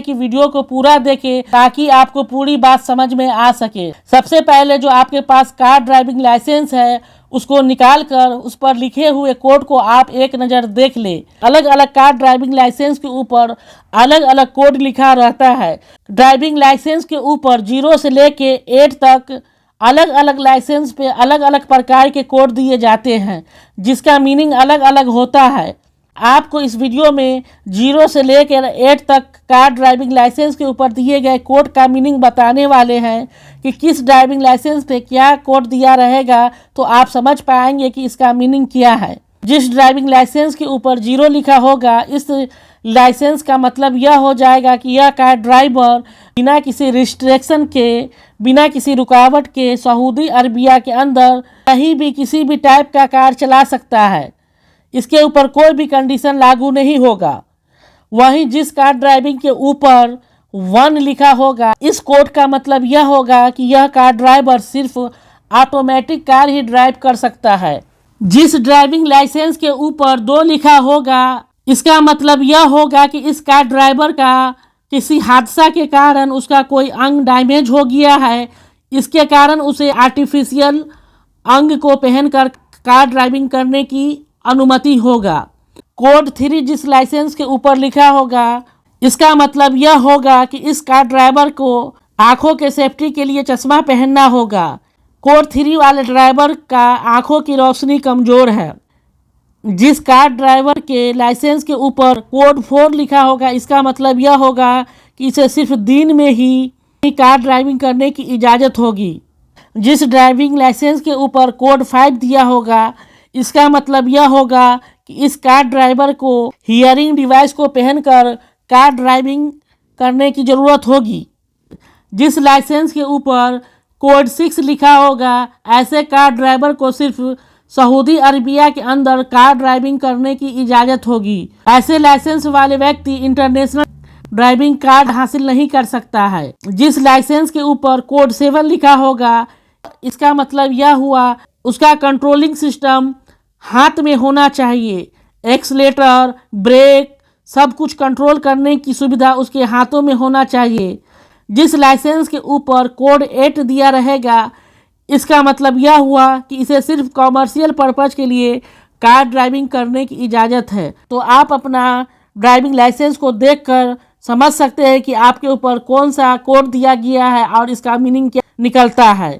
कि वीडियो को पूरा देखें ताकि आपको पूरी बात समझ में आ सके। सबसे पहले जो आपके पास कार ड्राइविंग लाइसेंस है उसको निकाल कर उस पर लिखे हुए कोड को आप एक नज़र देख ले। अलग अलग कार ड्राइविंग लाइसेंस के ऊपर अलग अलग कोड लिखा रहता है। ड्राइविंग लाइसेंस के ऊपर 0 से लेके 8 तक अलग अलग लाइसेंस पे अलग अलग प्रकार के कोड दिए जाते हैं जिसका मीनिंग अलग अलग होता है। आपको इस वीडियो में 0 से लेकर 8 तक कार ड्राइविंग लाइसेंस के ऊपर दिए गए कोड का मीनिंग बताने वाले हैं कि किस ड्राइविंग लाइसेंस पे क्या कोड दिया रहेगा, तो आप समझ पाएंगे कि इसका मीनिंग क्या है। जिस ड्राइविंग लाइसेंस के ऊपर 0 लिखा होगा इस लाइसेंस का मतलब यह हो जाएगा कि यह कार ड्राइवर बिना किसी रिस्ट्रिक्शन के, बिना किसी रुकावट के सऊदी अरबिया के अंदर कहीं भी किसी भी टाइप का कार चला सकता है। इसके ऊपर कोई भी कंडीशन लागू नहीं होगा। वहीं जिस कार ड्राइविंग के ऊपर 1 लिखा होगा इस कोड का मतलब यह होगा कि यह कार ड्राइवर सिर्फ ऑटोमेटिक कार ही ड्राइव कर सकता है। जिस ड्राइविंग लाइसेंस के ऊपर 2 लिखा होगा इसका मतलब यह होगा कि इस कार ड्राइवर का किसी हादसा के कारण उसका कोई अंग डैमेज हो गया है, इसके कारण उसे आर्टिफिशियल अंग को पहनकर कार ड्राइविंग करने की अनुमति होगा। कोड 3 जिस लाइसेंस के ऊपर लिखा होगा इसका मतलब यह होगा कि इस कार ड्राइवर को आंखों के सेफ्टी के लिए चश्मा पहनना होगा। कोड 3 वाले ड्राइवर का आंखों की रोशनी कमज़ोर है। जिस कार ड्राइवर के लाइसेंस के ऊपर कोड 4 लिखा होगा इसका मतलब यह होगा कि इसे सिर्फ दिन में ही कार ड्राइविंग करने की इजाज़त होगी। जिस ड्राइविंग लाइसेंस के ऊपर कोड 5 दिया होगा इसका मतलब यह होगा कि इस कार ड्राइवर को हियरिंग डिवाइस को पहनकर कार ड्राइविंग करने की ज़रूरत होगी। जिस लाइसेंस के ऊपर कोड 6 लिखा होगा ऐसे कार ड्राइवर को सिर्फ सऊदी अरबिया के अंदर कार ड्राइविंग करने की इजाज़त होगी। ऐसे लाइसेंस वाले व्यक्ति इंटरनेशनल ड्राइविंग कार्ड हासिल नहीं कर सकता है। जिस लाइसेंस के ऊपर कोड 7 लिखा होगा इसका मतलब यह हुआ उसका कंट्रोलिंग सिस्टम हाथ में होना चाहिए। एक्सीलेटर, ब्रेक सब कुछ कंट्रोल करने की सुविधा उसके हाथों में होना चाहिए। जिस लाइसेंस के ऊपर कोड 8 दिया रहेगा इसका मतलब यह हुआ कि इसे सिर्फ कॉमर्शियल पर्पज के लिए कार ड्राइविंग करने की इजाज़त है। तो आप अपना ड्राइविंग लाइसेंस को देखकर समझ सकते हैं कि आपके ऊपर कौन सा कोड दिया गया है और इसका मीनिंग क्या निकलता है।